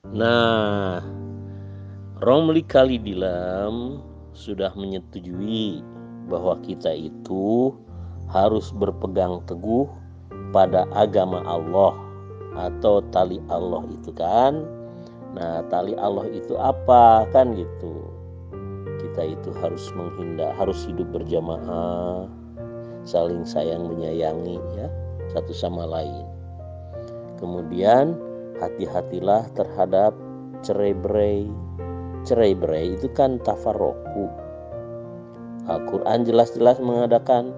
Nah, Romli Kalidilam sudah menyetujui bahwa kita itu harus berpegang teguh pada agama Allah atau tali Allah itu kan. Nah, tali Allah itu apa kan gitu. Kita itu harus hidup berjamaah, saling sayang menyayangi ya satu sama lain. Kemudian hati-hatilah terhadap cerai-berai. Cerai-berai itu kan tafarroku. Al-Quran jelas-jelas mengatakan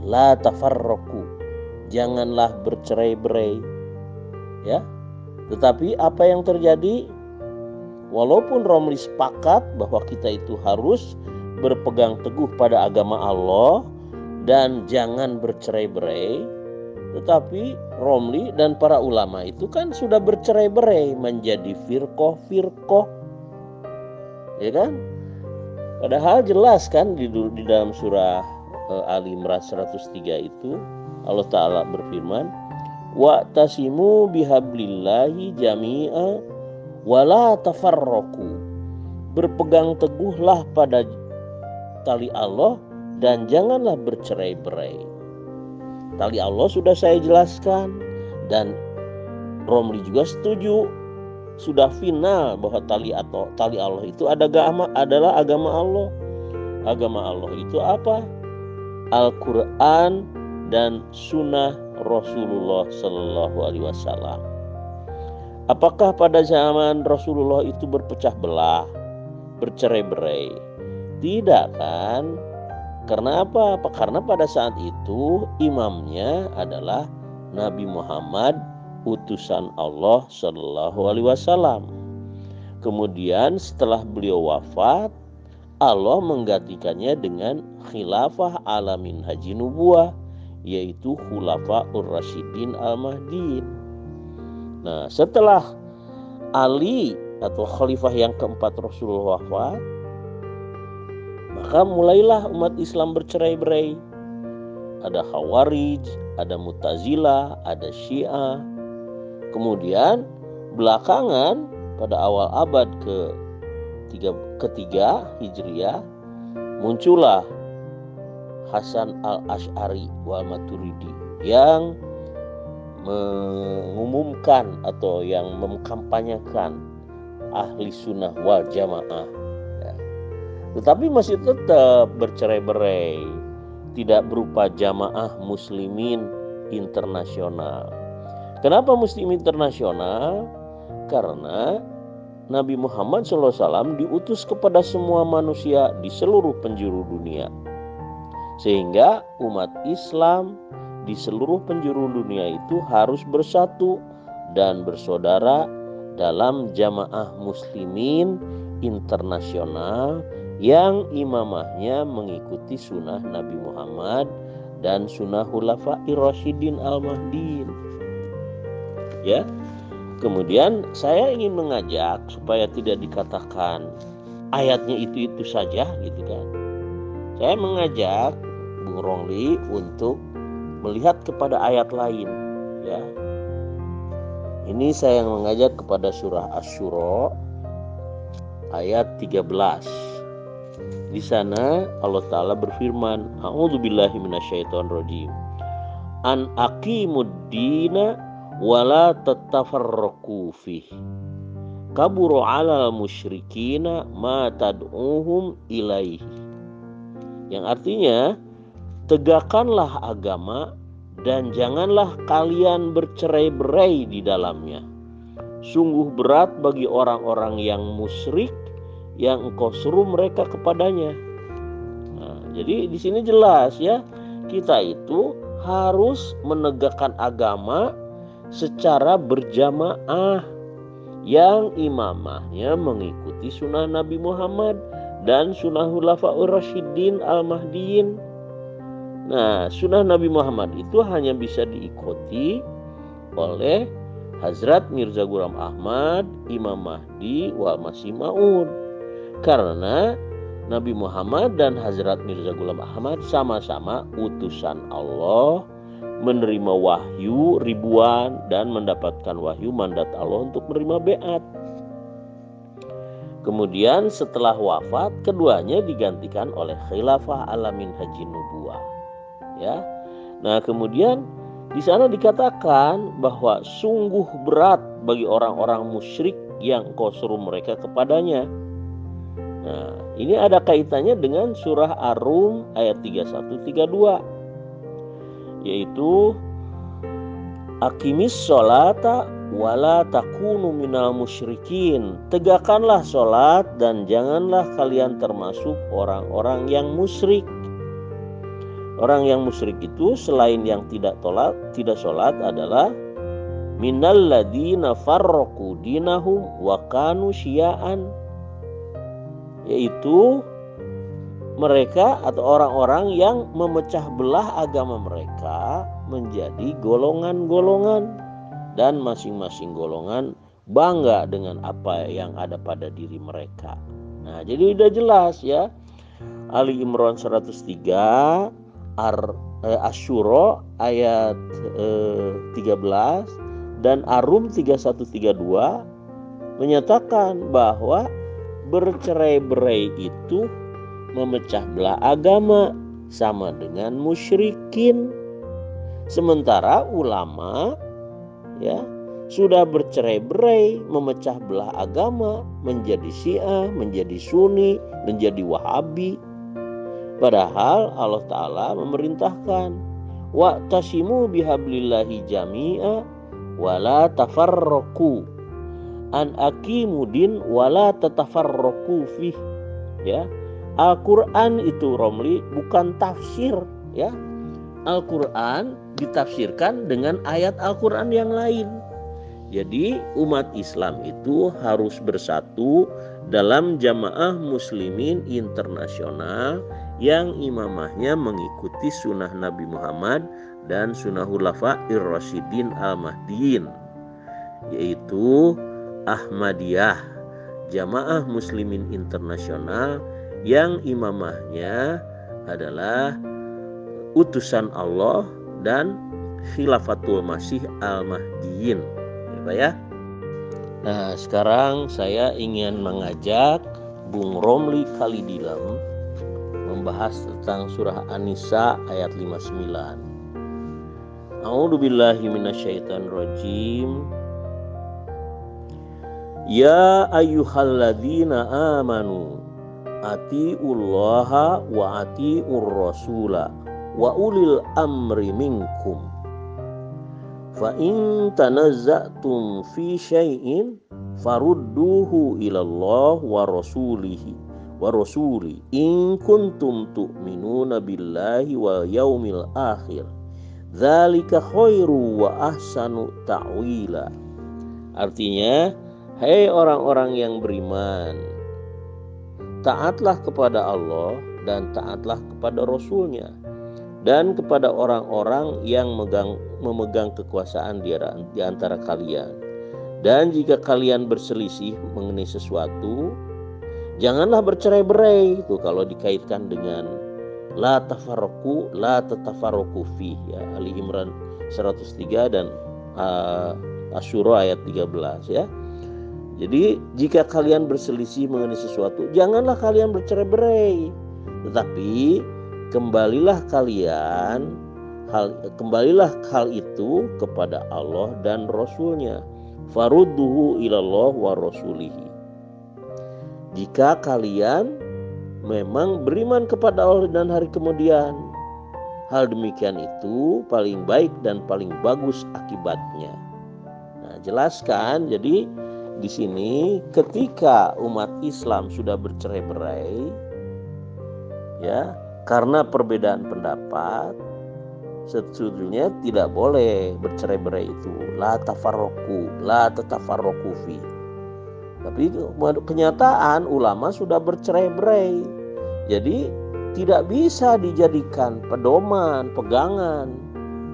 la tafarroku, janganlah bercerai-berai ya. Tetapi apa yang terjadi? Walaupun Romli sepakat bahwa kita itu harus berpegang teguh pada agama Allah dan jangan bercerai-berai, tetapi Romli dan para ulama itu kan sudah bercerai-berai menjadi firqoh-firqoh, ya kan? Padahal jelas kan di dalam surah Ali Imran 103 itu Allah Ta'ala berfirman, wa'tasimu bihablillahi jami'a wala tafarroku, berpegang teguhlah pada tali Allah dan janganlah bercerai-berai. Tali Allah sudah saya jelaskan dan Romli juga setuju, sudah final bahwa tali Allah itu adalah agama Allah. Agama Allah itu apa? Al-Quran dan Sunnah Rasulullah Sallallahu Alaihi Wasallam. Apakah pada zaman Rasulullah itu berpecah belah, bercerai-berai? Tidak kan? Karena apa? Karena pada saat itu imamnya adalah Nabi Muhammad, utusan Allah Sallallahu Alaihi Wasallam. Kemudian setelah beliau wafat, Allah menggantikannya dengan khilafah ala minhaji nubuwah, yaitu Khulafaur Rasyidin Al-Mahdiin. Nah, setelah Ali atau khalifah yang keempat Rasulullah wafat, maka mulailah umat Islam bercerai-berai. Ada Khawarij, ada Mu'tazilah, ada Syiah. Kemudian belakangan pada awal abad ketiga Hijriah muncullah Hasan al-Asy'ari wal Maturidi yang mengumumkan atau yang mengkampanyekan ahli sunnah wal jamaah ya. Tetapi masih tetap bercerai-berai, tidak berupa jamaah muslimin internasional. Kenapa muslim internasional? Karena Nabi Muhammad SAW diutus kepada semua manusia di seluruh penjuru dunia, sehingga umat Islam di seluruh penjuru dunia itu harus bersatu dan bersaudara dalam jamaah muslimin internasional yang imamahnya mengikuti sunnah Nabi Muhammad dan sunnah Khulafair Rasyidin Al-Mahdiin. Ya, kemudian saya ingin mengajak supaya tidak dikatakan ayatnya itu saja gitu kan. Saya mengajak Bung Romli untuk melihat kepada ayat lain ya. Ini saya mengajak kepada surah Asy-Syura ayat 13. Di sana Allah Ta'ala berfirman, a'udzubillahi minasyaitonirrajim, an aqimuddina wala tatafarraqu fih kaburu 'alal musyrikina ma tad'uhum ilaihi. Yang artinya, tegakkanlah agama dan janganlah kalian bercerai-berai di dalamnya. Sungguh berat bagi orang-orang yang musyrik yang engkau seru mereka kepadanya. Nah, jadi di sini jelas ya, kita itu harus menegakkan agama secara berjamaah yang imamahnya mengikuti sunnah Nabi Muhammad dan sunnah Khulafaur Rasyidin Al-Mahdiin. Nah, sunnah Nabi Muhammad itu hanya bisa diikuti oleh Hazrat Mirza Ghulam Ahmad, Imam Mahdi, wal Masih Maud. Karena Nabi Muhammad dan Hazrat Mirza Ghulam Ahmad sama-sama utusan Allah menerima wahyu ribuan dan mendapatkan wahyu mandat Allah untuk menerima baiat. Kemudian setelah wafat keduanya digantikan oleh khilafah ala minhajin nubuwah. Ya. Nah, kemudian di sana dikatakan bahwa sungguh berat bagi orang-orang musyrik yang kau seru mereka kepadanya. Nah, ini ada kaitannya dengan surah Ar-Rum ayat 31-32, yaitu aqimis sholata wala takunu minal musyrikin. Tegakkanlah sholat dan janganlah kalian termasuk orang-orang yang musyrik. Orang yang musyrik itu selain yang tidak sholat adalah minal ladina farraqu dinahum wa kanu syia'an, yaitu mereka atau orang-orang yang memecah belah agama mereka menjadi golongan-golongan dan masing-masing golongan bangga dengan apa yang ada pada diri mereka. Nah, jadi udah jelas ya. Ali Imran 103, Asy-Syura ayat 13 dan Ar-Rum 31-32 menyatakan bahwa bercerai-berai itu memecah belah agama sama dengan musyrikin. Sementara ulama ya sudah bercerai-berai, memecah belah agama menjadi Syiah, menjadi Sunni, menjadi Wahabi. Padahal Allah Ta'ala memerintahkan wa'tasimu bihablillahi jami'a wala tafarraqu an aqimudin wala tatafarraqu fih. Ya, Al-Quran itu Romli bukan tafsir ya. Al-Quran ditafsirkan dengan ayat Al-Quran yang lain. Jadi umat Islam itu harus bersatu dalam jamaah muslimin internasional yang imamahnya mengikuti sunnah Nabi Muhammad dan sunnah khulafa'ir rasyidin al-mahdiin, yaitu Ahmadiyah, jamaah muslimin internasional yang imamahnya adalah utusan Allah dan khilafatul masih al-mahdiin. Ya. Nah, sekarang saya ingin mengajak Bung Romli Kalidilam membahas tentang surah An-Nisa ayat 59. A'udzubillahi minasyaitonirrajim. Ya ayyuhalladzina amanu atiullaha wa atiur rasula wa ulil amri minkum. Fa in tanazza'tum fi syai'in farudduhu ilallah wa rasulihi wa rasuli in kuntum tu'minuna billahi wal yaumil akhir dzalika khairu wa ahsanu ta'wila. Artinya, hai orang-orang yang beriman, taatlah kepada Allah dan taatlah kepada Rasulnya dan kepada orang-orang yang memegang kekuasaan di antara kalian. Dan jika kalian berselisih mengenai sesuatu, janganlah bercerai-berai. Itu kalau dikaitkan dengan la tafarraqu la tatafarraqu fi ya, Ali Imran 103 dan Asy-Syura ayat 13 ya. Jadi jika kalian berselisih mengenai sesuatu, janganlah kalian bercerai-berai, tetapi kembalilah hal itu kepada Allah dan Rasulnya. Farudduhu ilallah wa rasulihi. Jika kalian memang beriman kepada Allah dan hari kemudian, hal demikian itu paling baik dan paling bagus akibatnya. Nah, jelaskan. Jadi di sini ketika umat Islam sudah bercerai-berai ya, karena perbedaan pendapat, sesungguhnya tidak boleh bercerai-berai itu. La tafarraqu, la tatafarraqu fi. Tapi kenyataan ulama sudah bercerai-berai. Jadi tidak bisa dijadikan pedoman, pegangan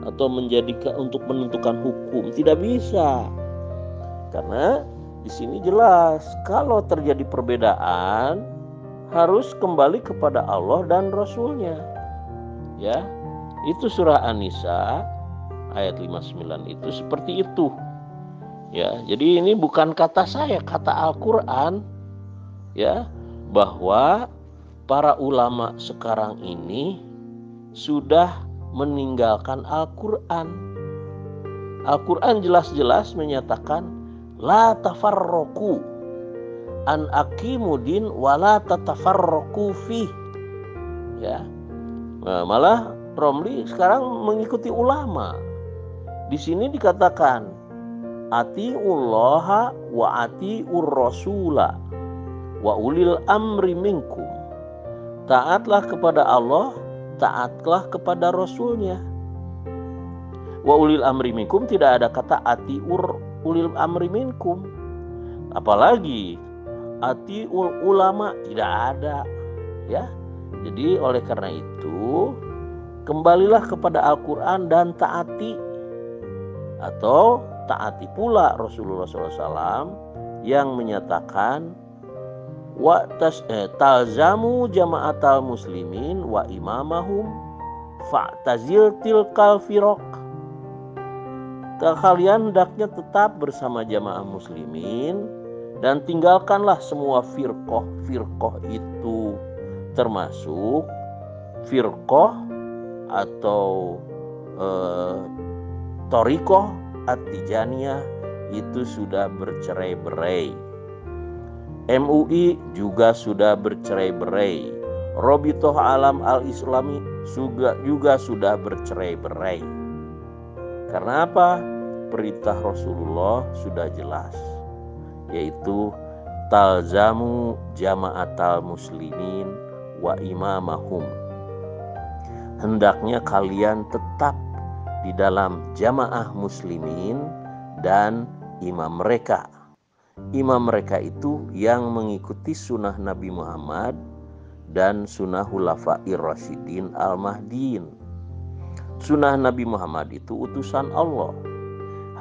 atau menjadikan untuk menentukan hukum, tidak bisa. Karena di sini jelas kalau terjadi perbedaan harus kembali kepada Allah dan Rasulnya. Ya, itu surah An-Nisa ayat 59 itu seperti itu. Ya, jadi ini bukan kata saya, kata Al-Qur'an, ya, bahwa para ulama sekarang ini sudah meninggalkan Al-Qur'an. Al-Qur'an jelas-jelas menyatakan la tafarraqu an aqimudin wala tatafarraqu fi. Ya. Nah, malah Romli sekarang mengikuti ulama. Di sini dikatakan atiullaha wa atiur rasula wa ulil amri minkum. Taatlah kepada Allah, taatlah kepada Rasulnya. Wa ulil amri minkum, tidak ada kata atiur ulil amri minkum. Apalagi atiul ulama, tidak ada, ya. Jadi oleh karena itu kembalilah kepada Al-Quran dan taati, atau taati pula Rasulullah SAW yang menyatakan talzamu jama'atal muslimin wa imamahum fa'tazil tilkal firaq. Kalian hendaknya tetap bersama jamaah muslimin dan tinggalkanlah semua firqoh itu, termasuk firqoh atau Thariqah At-Tijaniyah itu sudah bercerai-berai. MUI juga sudah bercerai-berai. Robitoh Alam Al-Islami juga sudah bercerai-berai. Karena apa? Perintah Rasulullah sudah jelas, yaitu talzamu jama'atal muslimin wa imamahum. Hendaknya kalian tetap di dalam jamaah muslimin dan imam mereka. Imam mereka itu yang mengikuti sunnah Nabi Muhammad dan sunnah Khulafair Rasyidin Al-Mahdiin. Sunnah Nabi Muhammad itu utusan Allah.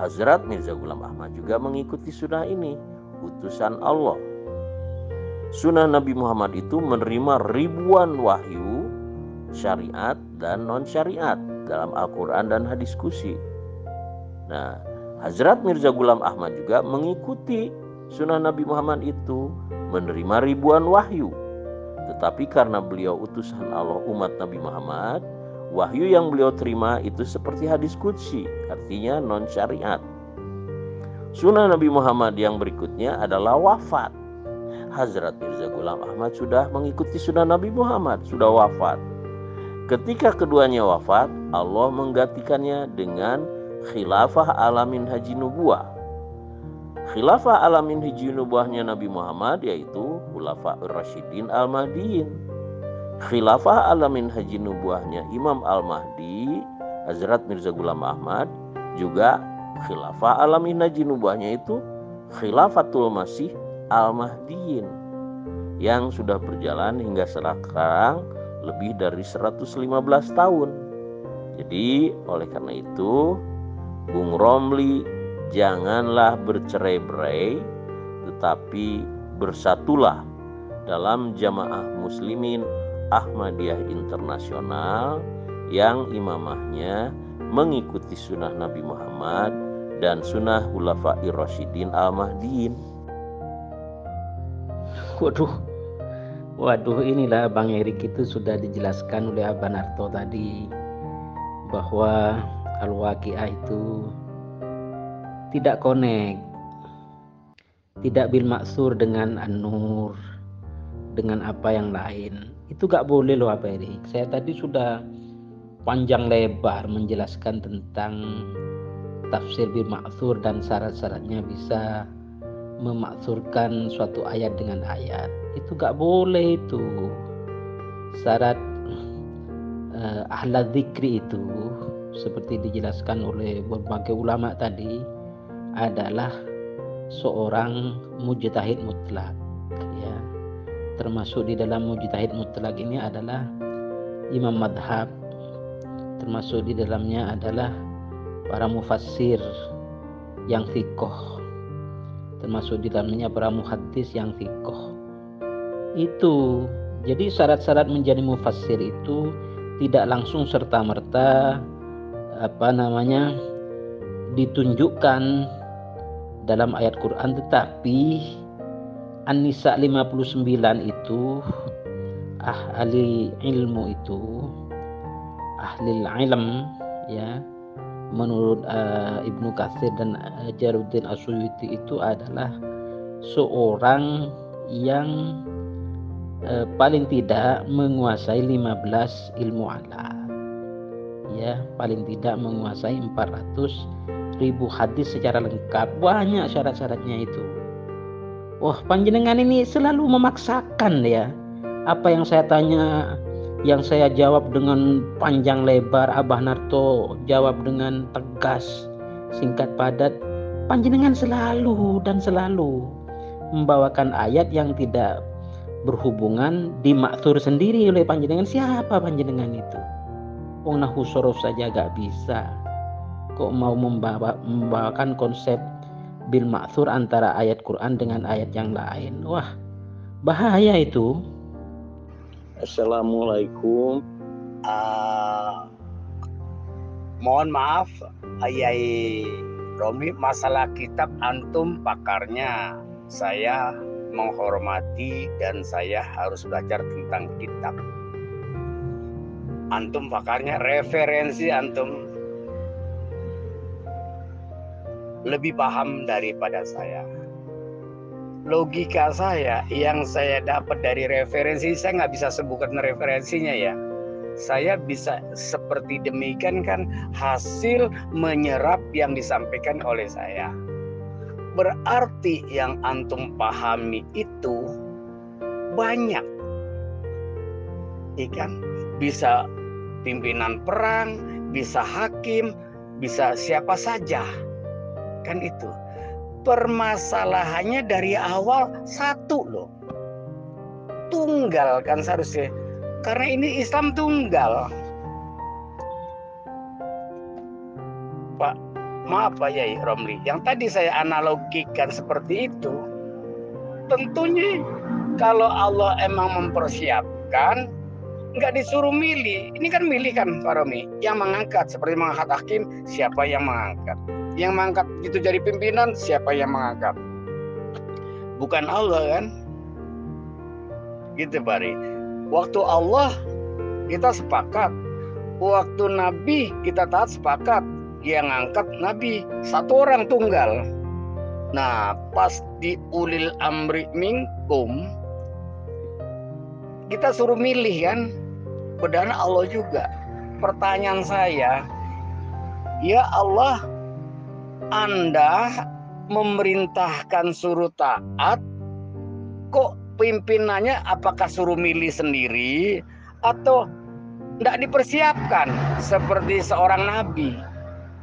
Hazrat Mirza Ghulam Ahmad juga mengikuti sunnah ini, utusan Allah. Sunnah Nabi Muhammad itu menerima ribuan wahyu syariat dan non-syariat dalam Al-Quran dan hadis qudsi. Nah, Hazrat Mirza Ghulam Ahmad juga mengikuti sunnah Nabi Muhammad itu, menerima ribuan wahyu. Tetapi karena beliau utusan Allah umat Nabi Muhammad, wahyu yang beliau terima itu seperti hadis qudsi, artinya non-syariat. Sunnah Nabi Muhammad yang berikutnya adalah wafat. Hazrat Mirza Ghulam Ahmad sudah mengikuti sunnah Nabi Muhammad, sudah wafat. Ketika keduanya wafat, Allah menggantikannya dengan khilafah alamin haji nubuah. Khilafah alamin haji nubuahnya Nabi Muhammad yaitu Khulafaur Rasyidin Al-Mahdiin. Khilafah alamin haji nubuahnya Imam Al-Mahdi, Hazrat Mirza Ghulam Ahmad, juga khilafah alamin haji nubuahnya itu Khilafatul Masih Al-Mahdiin, yang sudah berjalan hingga sekarang lebih dari 115 tahun. Jadi oleh karena itu Bung Romli, janganlah bercerai-berai, tetapi bersatulah dalam jamaah muslimin Ahmadiyah Internasional yang imamahnya mengikuti sunnah Nabi Muhammad dan sunnah Khulafair Rasyidin Al-Mahdiin. Waduh, inilah Bang Erik itu sudah dijelaskan oleh Abang Arto tadi bahwa Al-Waqiah itu tidak connect, tidak bil maksur dengan An-Nur, dengan apa yang lain. Itu gak boleh loh Abang Erik. Saya tadi sudah panjang lebar menjelaskan tentang tafsir bil maksur dan syarat-syaratnya bisa memaksurkan suatu ayat dengan ayat. Itu gak boleh itu. Syarat ahla dzikri itu seperti dijelaskan oleh berbagai ulama tadi adalah seorang mujtahid mutlak, ya. Termasuk di dalam mujtahid mutlak ini adalah imam madhab, termasuk di dalamnya adalah para mufassir yang fiqh, termasuk di dalamnya para muhaddis yang fiqh. Itu jadi syarat-syarat menjadi mufassir itu tidak langsung serta-merta ditunjukkan dalam ayat Quran, tetapi An-Nisa 59 itu ahli ilmu itu, ahli ilm ya, menurut Ibnu Katsir dan Jalaluddin As-Suyuti itu adalah seorang yang paling tidak menguasai 15 ilmu alat ya, paling tidak menguasai 400.000 hadis secara lengkap. Banyak syarat-syaratnya itu. Wah, panjenengan ini selalu memaksakan ya. Apa yang saya tanya, yang saya jawab dengan panjang lebar, Abah Narto jawab dengan tegas, singkat padat. Panjenengan selalu membawakan ayat yang tidak berhubungan dimaksur sendiri oleh panjenengan. Siapa panjenengan itu? Wong nahu sorof saja gak bisa, kok mau membawakan konsep bil maksur antara ayat Quran dengan ayat yang lain. Wah, bahaya itu. Assalamualaikum. Mohon maaf, Ayai Romi, masalah kitab antum pakarnya. Saya menghormati dan saya harus belajar tentang kitab. Antum pakarnya, referensi antum lebih paham daripada saya. Logika saya yang saya dapat dari referensi, saya nggak bisa sebutkan referensinya ya. Saya bisa seperti demikian kan hasil menyerap yang disampaikan oleh saya. Berarti yang antum pahami itu banyak, ikan bisa pimpinan perang, bisa hakim, bisa siapa saja, kan itu. Permasalahannya dari awal satu loh, tunggal kan seharusnya, karena ini Islam tunggal. Pak, maaf Pak Yai Romli, yang tadi saya analogikan seperti itu, tentunya kalau Allah emang mempersiapkan, nggak disuruh milih. Ini kan milih kan Pak Romi, yang mengangkat seperti mengangkat hakim, siapa yang mengangkat? Yang mengangkat itu jadi pimpinan, siapa yang mengangkat? Bukan Allah kan? Gitu Bari. Waktu Allah kita sepakat, waktu Nabi kita taat sepakat, yang ngangkat Nabi satu orang tunggal. Nah, pas di ulil amri minkum kita suruh milih kan, padahal Allah juga. Pertanyaan saya, ya Allah, Anda memerintahkan suruh taat, kok pimpinannya apakah suruh milih sendiri atau tidak dipersiapkan seperti seorang nabi?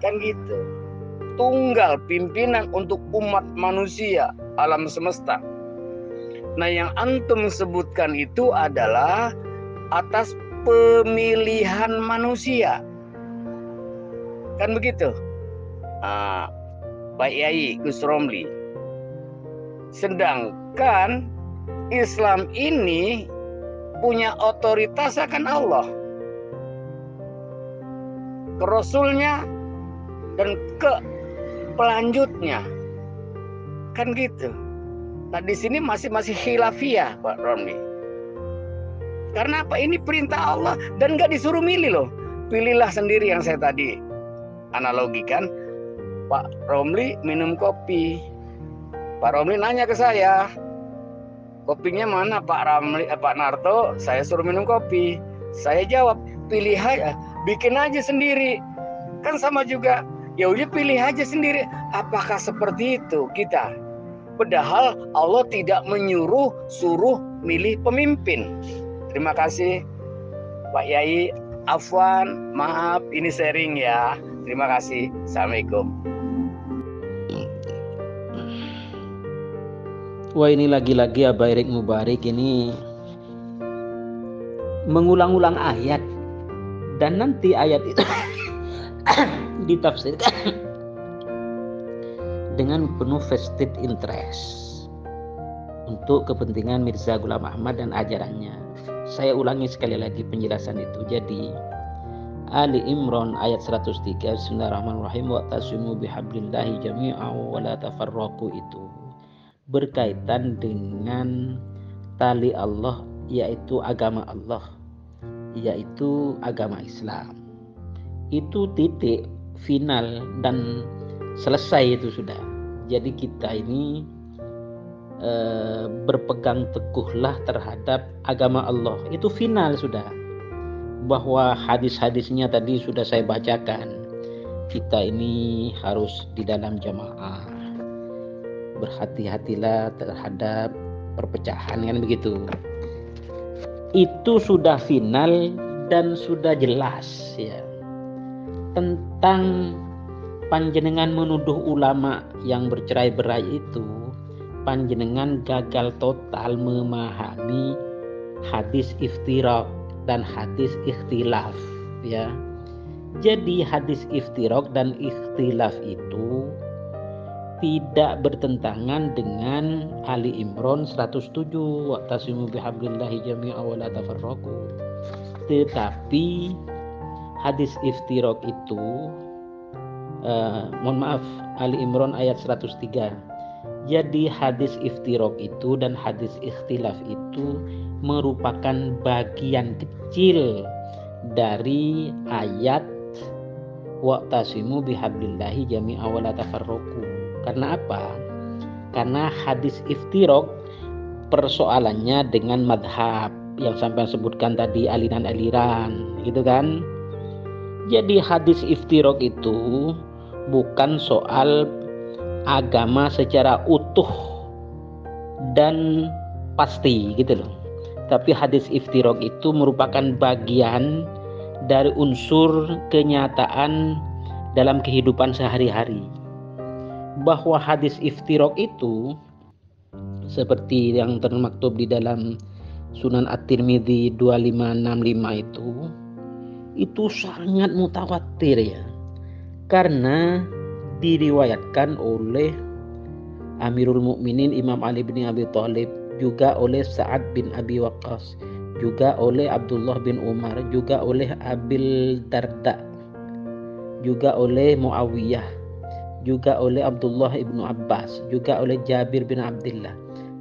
Kan gitu. Tunggal pimpinan untuk umat manusia alam semesta. Nah, yang antum sebutkan itu adalah atas pemilihan manusia. Kan begitu? Pak Yai Gus Romli. Sedangkan Islam ini punya otoritas akan Allah, ke Rasulnya, dan ke pelanjutnya. Kan gitu. Nah, di sini masih khilafiyah Pak Romli. Karena apa? Ini perintah Allah dan nggak disuruh milih loh. Pilihlah sendiri yang saya tadi analogikan. Pak Romli minum kopi. Pak Romli nanya ke saya, kopinya mana Pak Romli, Pak Narto? Saya suruh minum kopi. Saya jawab, pilih aja, bikin aja sendiri. Kan sama juga. Ya udah pilih aja sendiri. Apakah seperti itu kita? Padahal Allah tidak menyuruh, suruh milih pemimpin. Terima kasih Pak Yai. Afwan, maaf ini sharing ya. Terima kasih. Assalamualaikum. Wah, ini lagi-lagi Abah Erik Mubarik ini mengulang-ulang ayat, dan nanti ayat itu ditafsirkan dengan penuh vested interest untuk kepentingan Mirza Ghulam Ahmad dan ajarannya. Saya ulangi sekali lagi penjelasan itu. Jadi Ali Imran ayat 103, Bismillahirrahmanirrahim, wa'tasimu bihablillahi jami'an wa la tafarraqu, itu berkaitan dengan tali Allah, yaitu agama Allah, yaitu agama Islam. Itu titik final dan selesai, itu sudah. Jadi kita ini berpegang teguhlah terhadap agama Allah, itu final sudah. Bahwa hadis-hadisnya tadi sudah saya bacakan, kita ini harus di dalam jamaah, berhati-hatilah terhadap perpecahan, kan begitu. Itu sudah final dan sudah jelas ya. Tentang panjenengan menuduh ulama yang bercerai-berai itu, panjenengan gagal total memahami hadis iftiraq dan hadis ikhtilaf ya. Jadi hadis iftiraq dan ikhtilaf itu tidak bertentangan dengan Ali Imran 107, wa'tasimu bihablillahi jami'an wa la tafarraqu. Tetapi hadis iftiraq itu Ali Imran ayat 103. Jadi hadis iftiraq itu dan hadis ikhtilaf itu merupakan bagian kecil dari ayat wa'tasimu bihablillahi jami'an wa la tafarraqu. Karena apa? Karena hadis iftiraq persoalannya dengan madhab yang sampai sebutkan tadi, aliran-aliran gitu kan. Jadi hadis iftiraq itu bukan soal agama secara utuh dan pasti gitu loh. Tapi hadis iftiraq itu merupakan bagian dari unsur kenyataan dalam kehidupan sehari-hari. Bahwa hadis iftiraq itu seperti yang termaktub di dalam Sunan At-Tirmidzi 2565 itu sangat mutawatir ya. Karena diriwayatkan oleh Amirul Mukminin Imam Ali bin Abi Thalib, juga oleh Sa'ad bin Abi Waqqas, juga oleh Abdullah bin Umar, juga oleh Abil Darda, juga oleh Muawiyah, juga oleh Abdullah ibnu Abbas, juga oleh Jabir bin Abdullah,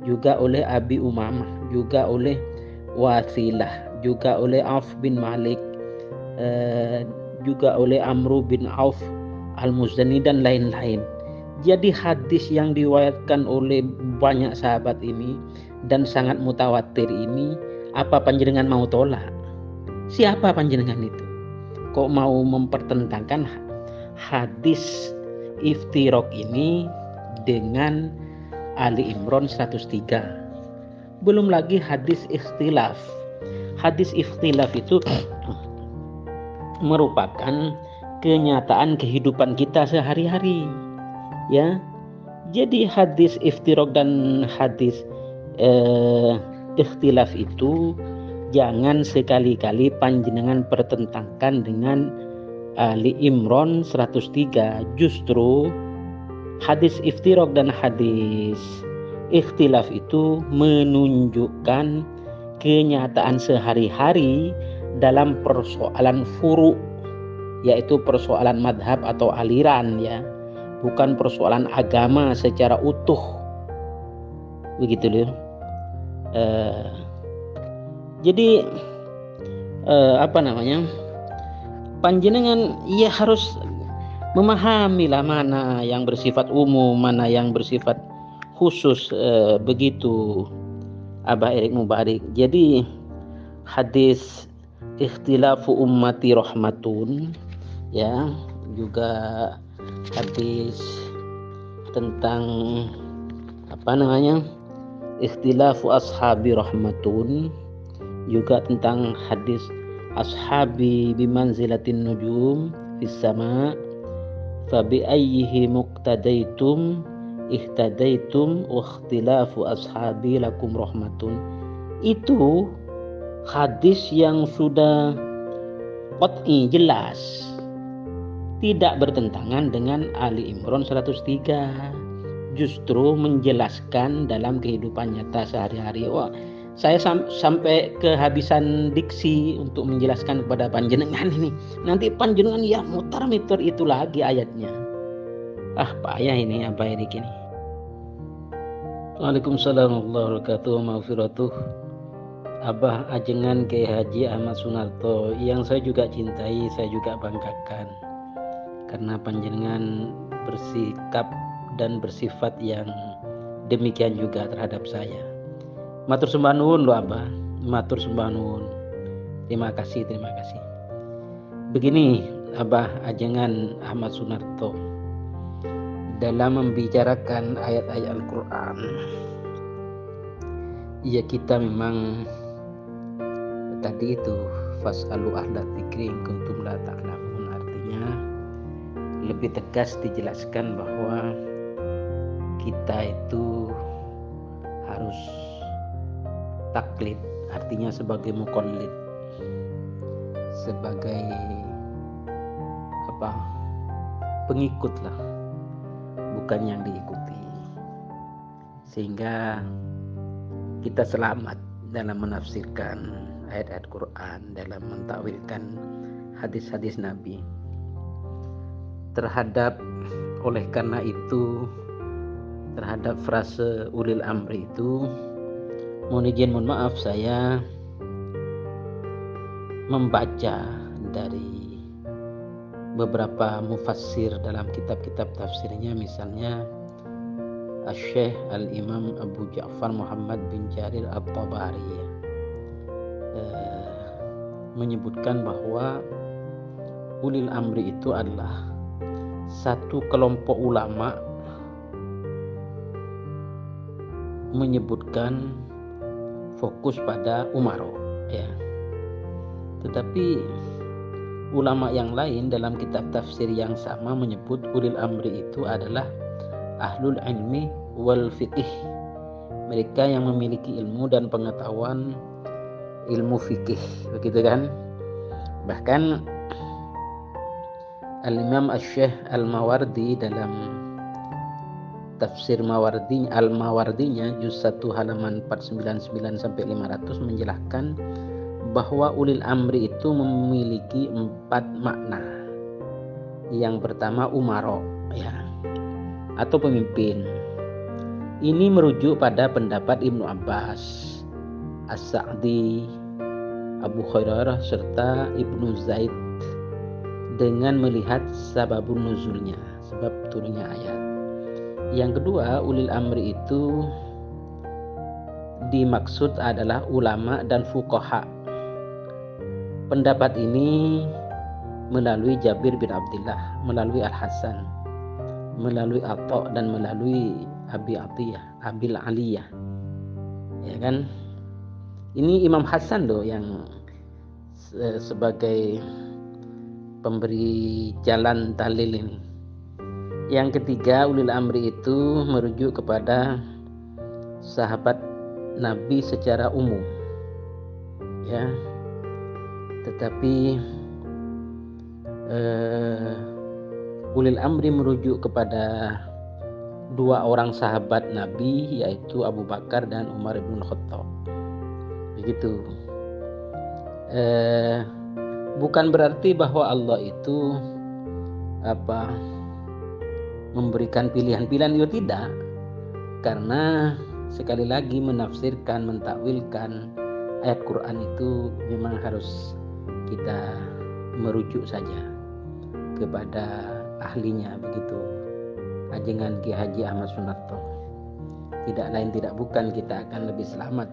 juga oleh Abi Umamah, juga oleh Wasilah, juga oleh Auf bin Malik, juga oleh Amru bin Auf Al-Muzani dan lain-lain. Jadi hadis yang diriwayatkan oleh banyak sahabat ini dan sangat mutawatir ini, apa panjenengan mau tolak? Siapa panjenengan itu? Kok mau mempertentangkan hadis iftiraq ini dengan Ali Imran 103? Belum lagi hadis ikhtilaf. Hadis ikhtilaf itu merupakan kenyataan kehidupan kita sehari-hari ya. Jadi hadis iftiraq dan hadis ikhtilaf itu jangan sekali-kali panjenengan pertentangkan dengan Ali Imran 103. Justru hadis iftiraq dan hadis ikhtilaf itu menunjukkan kenyataan sehari-hari dalam persoalan furu', yaitu persoalan madhab atau aliran ya, bukan persoalan agama secara utuh begitu loh. Jadi panjenengan ya harus memahamilah mana yang bersifat umum, mana yang bersifat khusus, begitu Abah Erik Mubarik. Jadi hadis ikhtilafu ummati rahmatun ya, juga hadis tentang ikhtilafu ashabi rahmatun, juga tentang hadis ashabi bimanzilatin nujum fis sama fa bi ayyihi muqtadaitum ihtadaitum wa ikhtilafu ashabi lakum rahmatun. Itu hadis yang sudah qat'i, jelas, tidak bertentangan dengan Ali Imran 103. Justru menjelaskan dalam kehidupan nyata sehari-hari. Wah, Saya sampai kehabisan diksi untuk menjelaskan kepada panjenengan ini. Nanti panjenengan ya mutar-muter itu lagi ayatnya. Payah ini Abah Erik ini. Waalaikumsalam warahmatullahi wabarakatuh. Maghfiratuh. Abah Ajengan Kiai Haji Ahmad Sunarto yang saya juga cintai, saya juga banggakan. Karena panjenengan bersikap dan bersifat yang demikian juga terhadap saya. Matur sembah nuwun lho Abah, matur sembah nuwun. Terima kasih. Begini Abah Ajengan Ahmad Sunarto, dalam membicarakan ayat-ayat Al-Quran, ya kita memang tadi itu fas'alu ahla dzikri in kuntum la ta'lamun, artinya lebih tegas dijelaskan bahwa kita itu harus taklid, artinya sebagai muqallid, sebagai pengikut lah, bukan yang diikuti, sehingga kita selamat dalam menafsirkan ayat-ayat Quran, dalam mentakwilkan hadis-hadis Nabi. Oleh karena itu, terhadap frase ulil amri itu, mohon maaf saya membaca dari beberapa mufassir dalam kitab-kitab tafsirnya, misalnya Syekh Al-Imam Abu Ja'far Muhammad bin Jarir At-Tabari menyebutkan bahwa ulil amri itu adalah satu kelompok ulama menyebutkan fokus pada umaro, ya. Tetapi ulama yang lain dalam kitab tafsir yang sama menyebut ulil amri itu adalah ahlul ilmi wal fiqih, mereka yang memiliki ilmu dan pengetahuan ilmu fikih, begitu kan. Bahkan Al-Imam Asy-Syaikh Al-Mawardi dalam tafsir Al-Mawardinya juz 1 halaman 499 sampai 500 menjelaskan bahwa ulil amri itu memiliki 4 makna. Yang pertama umaro, ya, atau pemimpin. Ini merujuk pada pendapat Ibnu Abbas, As-Sa'di, Abu Hurairah serta Ibnu Zaid dengan melihat sababun nuzulnya, sebab turunnya ayat. Yang kedua, ulil amri itu dimaksud adalah ulama dan fuqaha. Pendapat ini melalui Jabir bin Abdullah, melalui Al-Hasan, melalui Atha dan melalui Abil Aliyah, ya kan. Ini Imam Hasan loh yang sebagai pemberi jalan dalil ini. Yang ketiga, ulil amri itu merujuk kepada sahabat Nabi secara umum, ya. Tetapi ulil amri merujuk kepada 2 orang sahabat Nabi, yaitu Abu Bakar dan Umar bin Khattab. Begitu. Bukan berarti bahwa Allah itu memberikan pilihan-pilihan, itu tidak. Karena sekali lagi menafsirkan, mentakwilkan ayat Quran itu memang harus kita merujuk saja kepada ahlinya, begitu. Ajengan Kiai Haji Ahmad Sunarto. Tidak lain tidak bukan, kita akan lebih selamat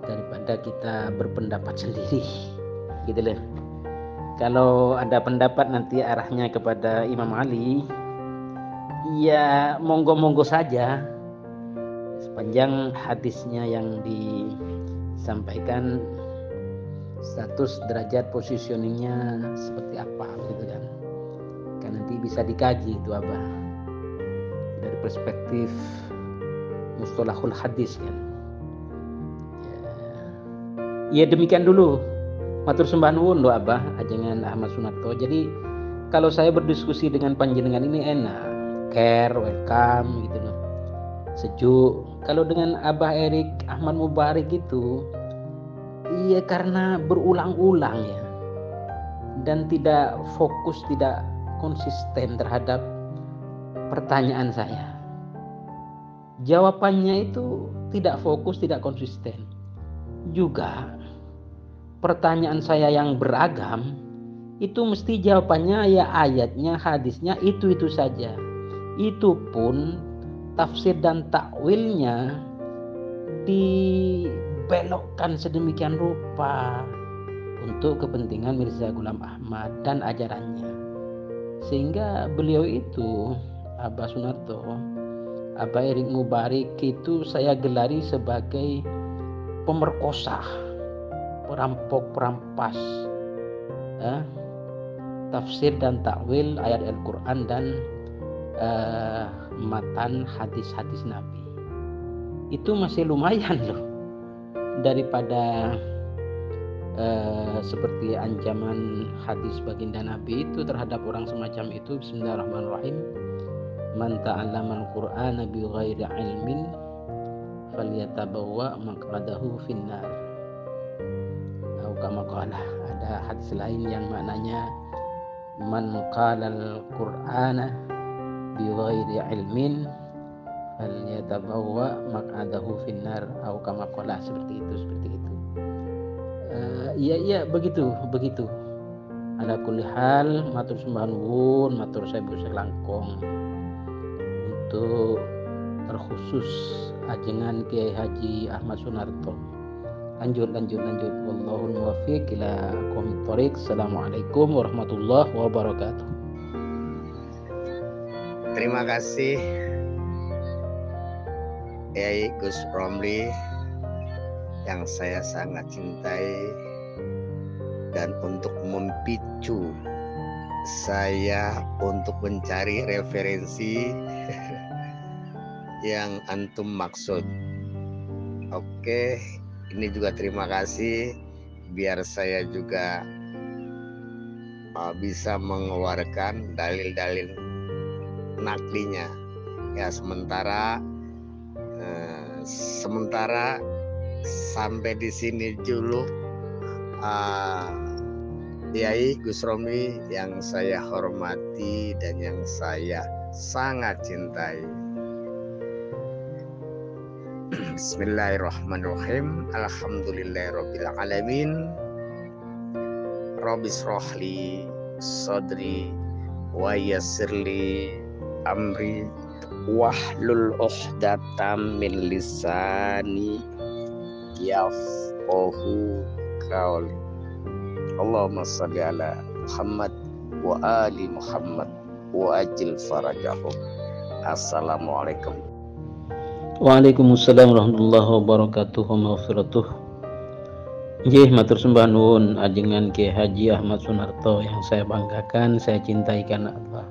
daripada kita berpendapat sendiri, gitu loh. Kalau ada pendapat nanti arahnya kepada Imam Ali, ya monggo-monggo saja, sepanjang hadisnya yang disampaikan status derajat positioningnya seperti apa, gitu kan. Kan nanti bisa dikaji itu Abah dari perspektif mustalahul hadis kan. Ya demikian dulu. Matur sembah nuwun lho Abah Ajengan Ahmad Sunarto. Jadi kalau saya berdiskusi dengan panjenengan ini enak, care, welcome gitu loh. sejuk. Kalau dengan Abah Erik Ahmad Mubarik itu, iya karena berulang-ulang ya, dan tidak fokus, tidak konsisten terhadap pertanyaan saya. Jawabannya itu tidak fokus, tidak konsisten. Juga pertanyaan saya yang beragam itu mesti jawabannya ya ayatnya, hadisnya itu saja. Itu pun tafsir dan takwilnya dibelokkan sedemikian rupa untuk kepentingan Mirza Ghulam Ahmad dan ajarannya. Sehingga beliau itu, Abah Sunarto, Abah Erik Mubarik itu saya gelari sebagai pemerkosa, perampok, perampas tafsir dan takwil ayat Al-Quran dan matan hadis-hadis Nabi. Itu masih lumayan loh, daripada seperti ancaman hadis baginda Nabi itu terhadap orang semacam itu. Bismillahirrahmanirrahim. Man ta'allama al-Qur'ana bi ghairi ilmin falyatabawwa maq'adahu finnar. Atau kama qala, ada hadis lain yang maknanya man qala al-Qur'ana bi ghairi ilmin falyatabawwa maq'adahu finnar. Atau kama qala, seperti itu. Iya begitu. Ala kulli hal, matur sembah nuwun, matur sewu selangkong untuk terkhusus ajengan Kiai Haji Ahmad Sunarto. Lanjut. Wallahul muwaffiq ila aqwamit thoriq. Assalamualaikum warahmatullahi wabarakatuh. Terima kasih Kiai Gus Romli yang saya sangat cintai, dan untuk memicu saya untuk mencari referensi yang antum maksud. Oke, ini juga terima kasih, biar saya juga bisa mengeluarkan dalil-dalil naklinya. Ya, sementara sampai di sini dulu. Kiai Gus Romli yang saya hormati dan yang saya sangat cintai. Bismillahirrahmanirrahim. Alhamdulillahirabbil alamin. Rabbis rohli sadri wa yassirli amri wahlul 'uqdatam min lisani yafqahu qawli. Allahumma shalli ala Muhammad wa ali Muhammad wa ajil farajahum. Assalamualaikum. Waalaikumsalam warahmatullahi wabarakatuh wa maghfiratuh. Nggih, matur sembah nuwun ajengan Kiai Haji Ahmad Sunarto yang saya banggakan, saya cintai karena Allah.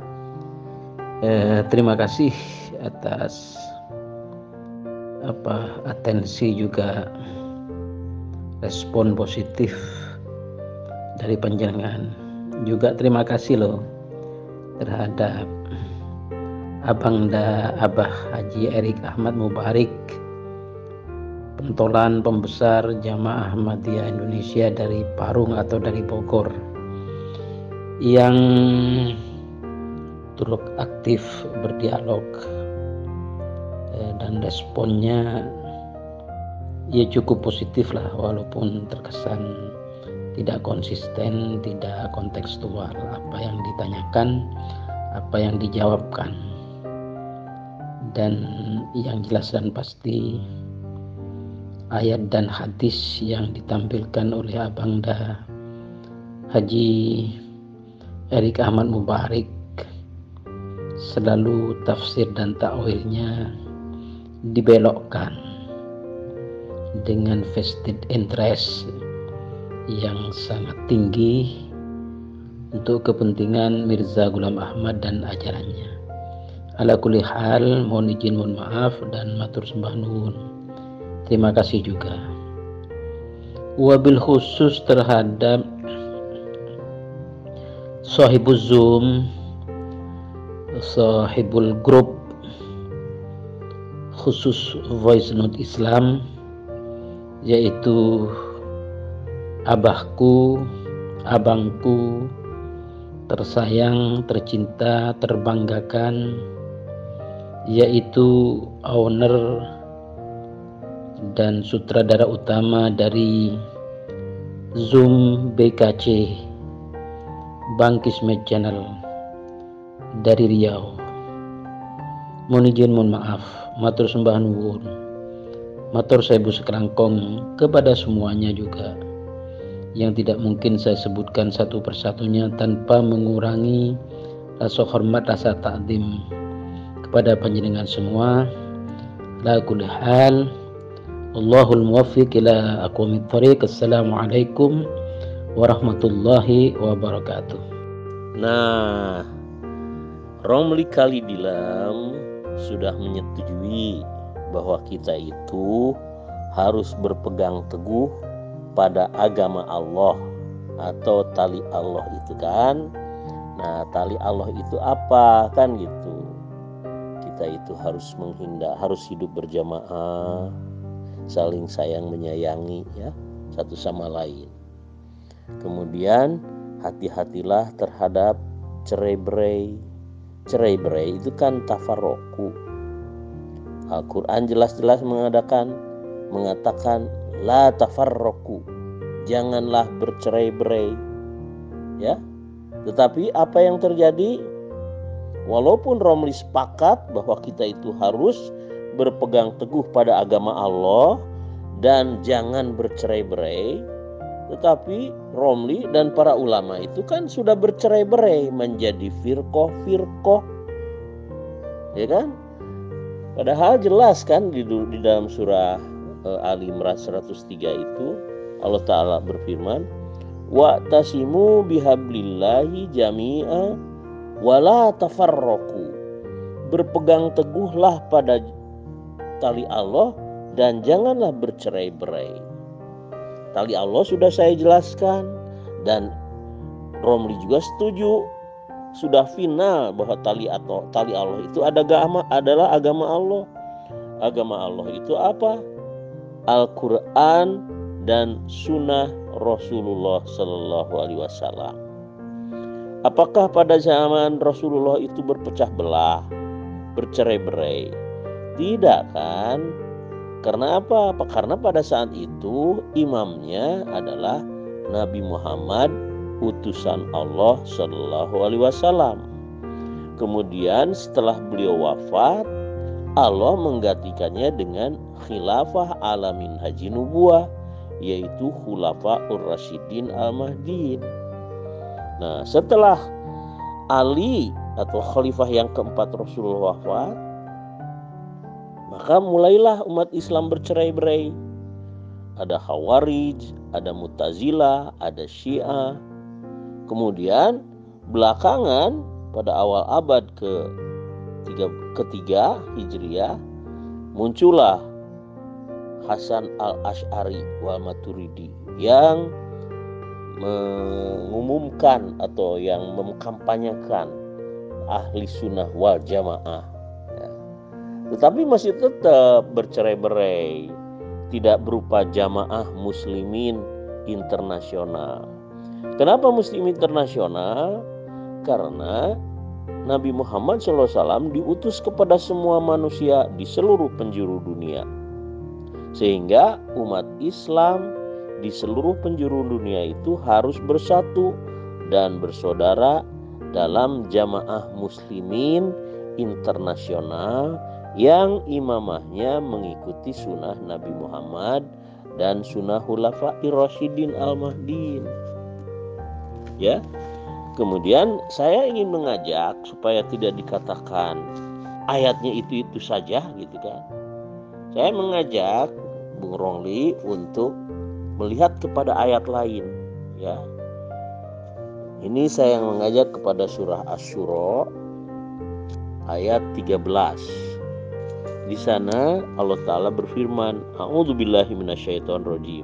Terima kasih atas atensi juga respon positif dari panjenengan. Juga terima kasih loh terhadap Abah Haji Erik Ahmad Mubarik, pentolan pembesar Jamaah Ahmadiyah Indonesia dari Parung atau dari Bogor, yang turut aktif berdialog, dan responnya ya cukup positif lah, walaupun terkesan tidak konsisten, tidak kontekstual apa yang ditanyakan, apa yang dijawabkan. Dan yang jelas dan pasti ayat dan hadis yang ditampilkan oleh Abangda Haji Erik Ahmad Mubarik selalu tafsir dan takwilnya dibelokkan dengan vested interest yang sangat tinggi untuk kepentingan Mirza Ghulam Ahmad dan ajarannya. Ala kulli hal, mohon izin, mohon maaf dan matur sembah nuwun. Terima kasih juga. Wabil khusus terhadap sahibul Zoom, sahibul grup, khusus Voice Note Islam, yaitu abahku, abangku, tersayang, tercinta, terbanggakan, yaitu owner dan sutradara utama dari Zoom BKC Bang Kismet Channel dari Riau. Mohon izin, mohon maaf, matur sembah nuwun, matur sewu sekerangkong kepada semuanya juga yang tidak mungkin saya sebutkan satu persatunya tanpa mengurangi rasa hormat, rasa takdim kepada panjenengan semua. La kulli hal, Allahul muwaffiq ila aqwamit thoriq. Assalamualaikum warahmatullahi wabarakatuh. Nah, Romli Kalidilam sudah menyetujui bahwa kita itu harus berpegang teguh pada agama Allah atau tali Allah itu kan. Nah, tali Allah itu apa kan gitu. Kita itu harus harus hidup berjamaah, saling sayang menyayangi ya satu sama lain. Kemudian hati-hatilah terhadap cerai-berai. Cerai-berai itu kan tafarroku. Al-Quran jelas-jelas mengatakan la tafarroku, janganlah bercerai-berai ya. Tetapi apa yang terjadi? Walaupun Romli sepakat bahwa kita itu harus berpegang teguh pada agama Allah dan jangan bercerai-berai, tetapi Romli dan para ulama itu kan sudah bercerai-berai menjadi firqoh-firqoh, ya kan? Padahal jelas kan di dalam surah Ali Imran 103 itu Allah Ta'ala berfirman, wa'tasimu bihablillahi jami'a wala tafarroku, berpegang teguhlah pada tali Allah dan janganlah bercerai-berai. Tali Allah sudah saya jelaskan dan Romli juga setuju, sudah final bahwa tali Allah itu adalah agama Allah. Agama Allah itu apa? Al-Quran dan Sunnah Rasulullah Sallallahu Alaihi Wasallam. Apakah pada zaman Rasulullah itu berpecah belah, bercerai-berai? Tidak kan? Karena apa? Karena pada saat itu imamnya adalah Nabi Muhammad, utusan Allah Sallallahu Alaihi Wasallam. Kemudian setelah beliau wafat, Allah menggantikannya dengan khilafah ala minhaji nubuwah, yaitu Khulafaur Rasyidin Al-Mahdiin. Nah, setelah Ali atau khalifah yang keempat Rasulullah wafat, maka mulailah umat Islam bercerai-berai. Ada Khawarij, ada Mu'tazilah, ada Syiah. Kemudian belakangan pada awal abad ketiga Hijriah muncullah Hasan al-Asy'ari wal Maturidi yang mengumumkan atau yang mengkampanyekan ahli sunnah wal jamaah ya. Tetapi masih tetap bercerai-berai, tidak berupa jamaah muslimin internasional. Kenapa muslim internasional? Karena Nabi Muhammad SAW diutus kepada semua manusia di seluruh penjuru dunia, sehingga umat Islam di seluruh penjuru dunia itu harus bersatu dan bersaudara dalam jamaah muslimin internasional yang imamahnya mengikuti sunnah Nabi Muhammad dan sunnah Khulafair Rasyidin Al-Mahdiin. Ya, kemudian saya ingin mengajak supaya tidak dikatakan ayatnya itu saja gitu kan. Saya mengajak Bung Romli untuk melihat kepada ayat lain ya. Ini saya mengajak kepada surah Asy-Syura ayat 13. Di sana Allah Ta'ala berfirman, a'udzubillahi minasyaitonirrajim,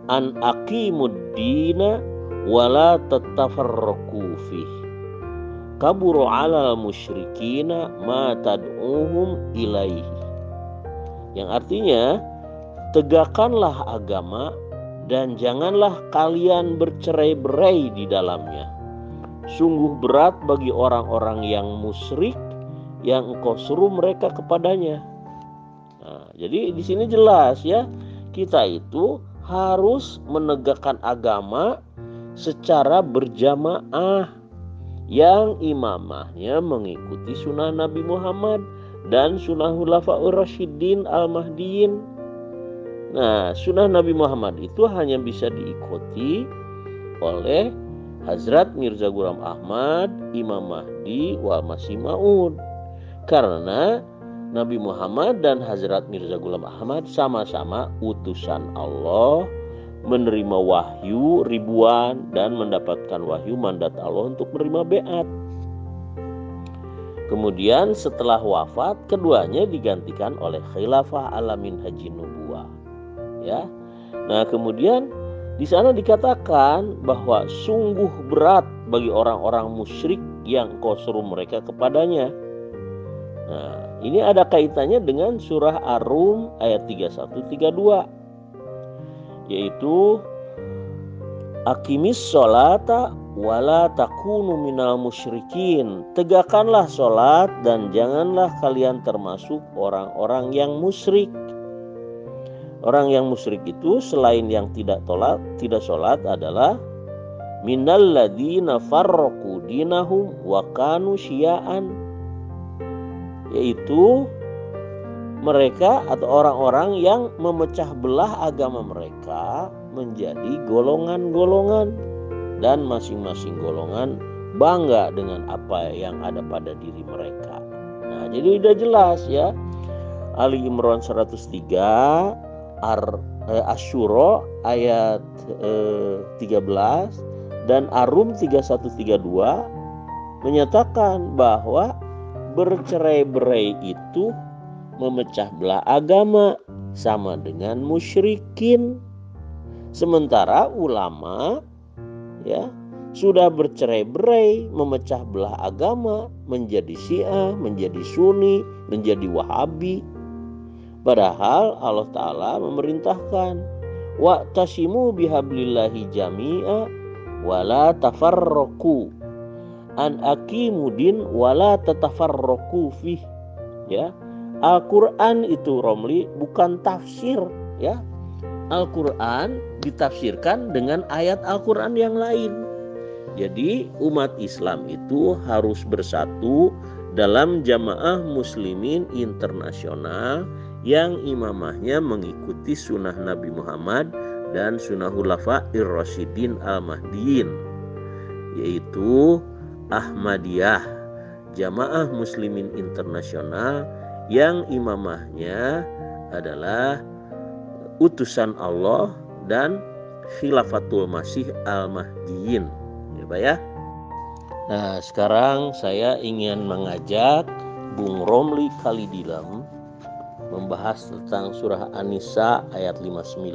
an aqimuddina wala tatafarraqu fih kaburu 'alal musyrikina ma tad'uhum ilaihi. Yang artinya, tegakkanlah agama dan janganlah kalian bercerai-berai di dalamnya. Sungguh berat bagi orang-orang yang musyrik yang engkau suruh mereka kepadanya. Nah, jadi di sini jelas ya, kita itu harus menegakkan agama secara berjamaah yang imamahnya mengikuti sunnah Nabi Muhammad dan sunnah Khulafaur Rasyidin Al-Mahdiyin. Nah, sunnah Nabi Muhammad itu hanya bisa diikuti oleh Hazrat Mirza Ghulam Ahmad, Imam Mahdi, wal Masih Maud. Karena Nabi Muhammad dan Hazrat Mirza Ghulam Ahmad sama-sama utusan Allah, menerima wahyu ribuan dan mendapatkan wahyu mandat Allah untuk menerima beat. Kemudian setelah wafat, keduanya digantikan oleh Khilafah Alamin Haji Nubuwah. Ya. Nah, kemudian di sana dikatakan bahwa sungguh berat bagi orang-orang musyrik yang kau suruh mereka kepadanya. Nah, ini ada kaitannya dengan surah Ar-Rum ayat 31-32, yaitu Aqimis sholata wala takunu minal musyrikin. Tegakkanlah sholat dan janganlah kalian termasuk orang-orang yang musyrik. Orang yang musyrik itu selain yang tidak sholat adalah minal ladzina farraqu dinahum wa kanu syia'an, yaitu mereka atau orang-orang yang memecah belah agama mereka menjadi golongan-golongan dan masing-masing golongan bangga dengan apa yang ada pada diri mereka. Nah, jadi udah jelas ya. Ali Imran 103, Asyura ayat 13 dan Ar-Rum 31-32 menyatakan bahwa bercerai-berai itu memecah belah agama sama dengan musyrikin. Sementara ulama ya sudah bercerai-berai, memecah belah agama menjadi Syiah, menjadi Sunni, menjadi Wahabi. Padahal Allah Ta'ala memerintahkan wa'tasimu bihablillahi jami'a wala tafarraqu an aqimudin wala tatafarraqu fih. Ya, Al-Quran itu Romli bukan tafsir ya. Al-Quran ditafsirkan dengan ayat Al-Quran yang lain. Jadi umat Islam itu harus bersatu dalam jamaah muslimin internasional yang imamahnya mengikuti sunnah Nabi Muhammad dan sunnah Khulafaur Rasyidin Al-Mahdiyin, yaitu Ahmadiyah, jamaah muslimin internasional yang imamahnya adalah utusan Allah dan Khilafatul Masih Al-Mahdiyin. Ya, Pak ya. Nah, sekarang saya ingin mengajak Bung Romli Kalidilam membahas tentang surah An-Nisa ayat 59.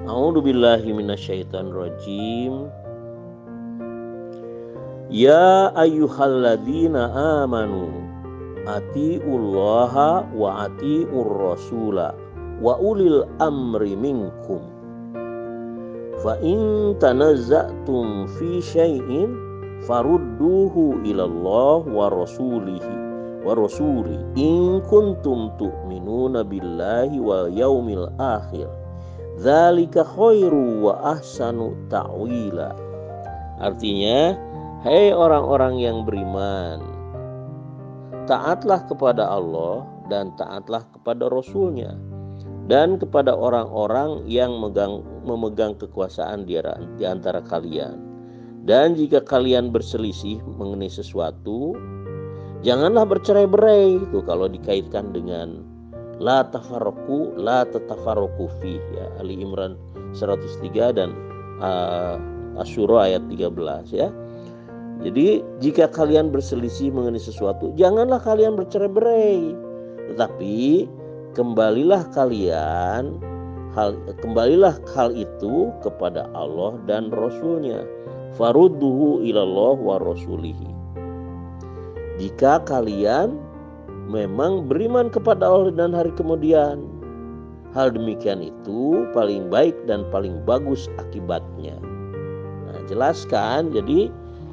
A'udzubillahi minasyaitonirrajim. Ya ayyuhalladzina amanu atiullaha wa atiur rasula wa ulil amri minkum fa in tanazza'tum fi syai'in farudduhu ilallah wa rasuli in kuntum tu'minuna billahi wal yaumil akhir dzalika khairu wa ahsanu ta'wila. Artinya, hai orang-orang yang beriman, taatlah kepada Allah dan taatlah kepada Rasul-Nya dan kepada orang-orang yang memegang kekuasaan di antara kalian. Dan jika kalian berselisih mengenai sesuatu, janganlah bercerai-berai. Itu kalau dikaitkan dengan la tafarraqu la tatafarraqu fi ya, Ali Imran 103 dan Asyura ayat 13 ya. Jadi jika kalian berselisih mengenai sesuatu, janganlah kalian bercerai-berai, tetapi kembalilah hal itu kepada Allah dan Rasul-Nya. Farudduhu ilallah wa rasulihi. Jika kalian memang beriman kepada Allah dan hari kemudian. Hal demikian itu paling baik dan paling bagus akibatnya. Nah, jelaskan. Jadi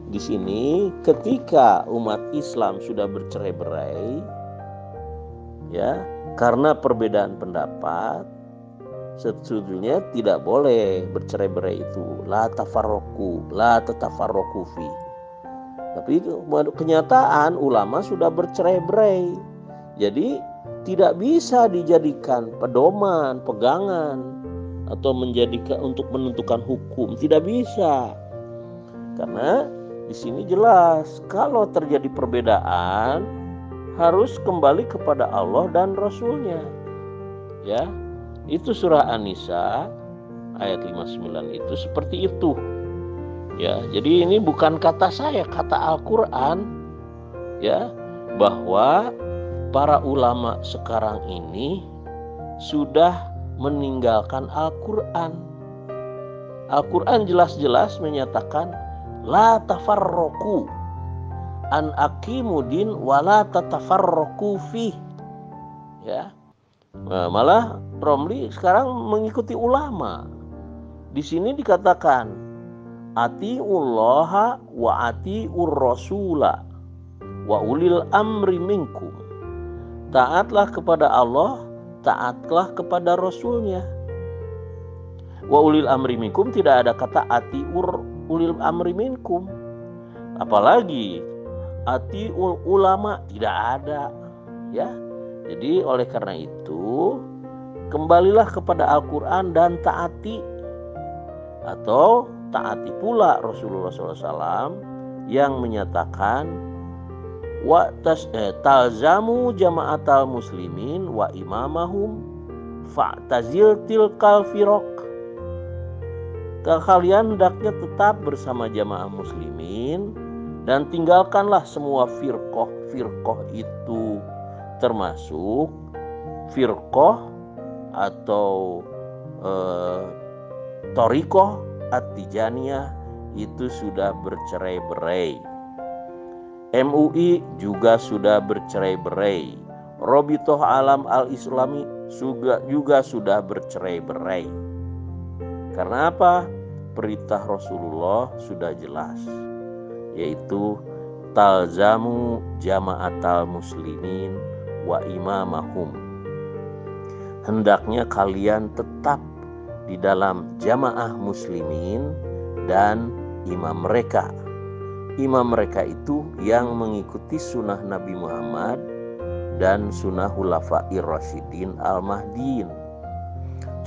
di sini ketika umat Islam sudah bercerai-berai, ya, karena perbedaan pendapat, sebetulnya tidak boleh bercerai-berai itu. La tatafarraqu fi. Tapi kenyataan ulama sudah bercerai-berai. Jadi tidak bisa dijadikan pedoman, pegangan, atau menjadikan untuk menentukan hukum. Tidak bisa. Karena di sini jelas kalau terjadi perbedaan harus kembali kepada Allah dan Rasulnya. Ya, itu surah An-Nisa ayat 59 itu seperti itu. Ya, jadi ini bukan kata saya, kata Al-Qur'an, ya, bahwa para ulama sekarang ini sudah meninggalkan Al-Qur'an. Al-Qur'an jelas-jelas menyatakan la tafarraqu an aqimudin wala tatafarraqu fi. Ya. Nah, malah Romli sekarang mengikuti ulama. Di sini dikatakan atiullaha wa atiur rasula wa ulil amri minkum. Taatlah kepada Allah, taatlah kepada Rasulnya. Wa ulil amri minkum, tidak ada kata atiur ulil amri minkum. Apalagi atiul ulama, tidak ada. Ya. Jadi oleh karena itu kembalilah kepada Al-Quran dan taati, atau taati pula Rasulullah SAW yang menyatakan wa talzamu jama'atal muslimin wa imamahum fa'tazil tilkal firaq. Kalian hendaknya tetap bersama jamaah muslimin dan tinggalkanlah semua firqah itu, termasuk firqah atau Thariqah At-Tijaniyah itu sudah bercerai-berai. MUI juga sudah bercerai-berai. Robitoh Alam Al-Islami juga sudah bercerai-berai. Karena apa? Perintah Rasulullah sudah jelas, yaitu talzamu jama'atal muslimin wa imamahum. Hendaknya kalian tetap di dalam jamaah muslimin dan imam mereka. Imam mereka itu yang mengikuti sunnah Nabi Muhammad dan sunnah Khulafair Rasyidin Al-Mahdiin.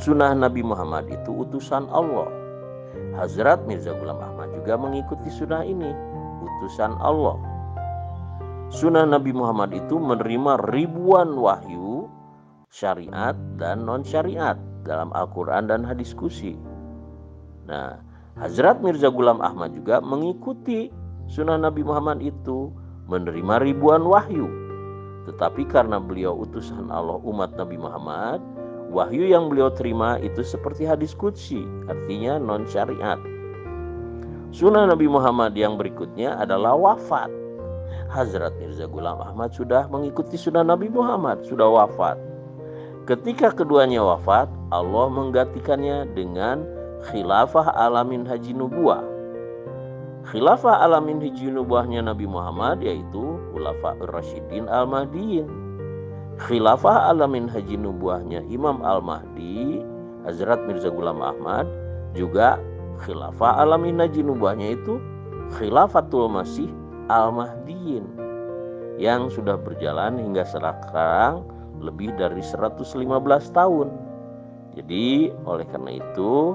Sunnah Nabi Muhammad itu utusan Allah. Hazrat Mirza Ghulam Ahmad juga mengikuti sunnah ini, utusan Allah. Sunnah Nabi Muhammad itu menerima ribuan wahyu syariat dan non-syariat dalam Al-Quran dan hadis qudsi. Nah, Hazrat Mirza Ghulam Ahmad juga mengikuti sunnah Nabi Muhammad itu, menerima ribuan wahyu. Tetapi karena beliau utusan Allah umat Nabi Muhammad, wahyu yang beliau terima itu seperti hadis qudsi, artinya non-syariat. Sunnah Nabi Muhammad yang berikutnya adalah wafat. Hazrat Mirza Ghulam Ahmad sudah mengikuti sunnah Nabi Muhammad, sudah wafat. Ketika keduanya wafat, Allah menggantikannya dengan khilafah alamin haji nubuwah. Khilafah alamin haji nubuwahnya Nabi Muhammad yaitu Khulafaur Rasyidin Al-Mahdiin. Khilafah alamin haji nubuwahnya Imam Al-Mahdi, Hazrat Mirza Ghulam Ahmad, juga khilafah alamin haji nubuwahnya itu Khilafatul Masih Al-Mahdiin yang sudah berjalan hingga sekarang lebih dari 115 tahun. Jadi oleh karena itu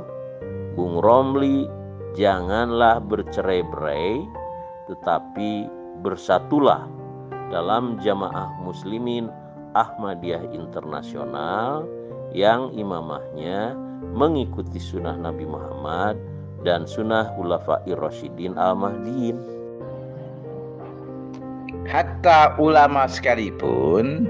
Bung Romli, janganlah bercerai-berai, tetapi bersatulah dalam jamaah muslimin Ahmadiyah Internasional yang imamahnya mengikuti sunnah Nabi Muhammad dan sunnah Khulafair Rasyidin Al-Mahdiin. Hatta ulama sekalipun,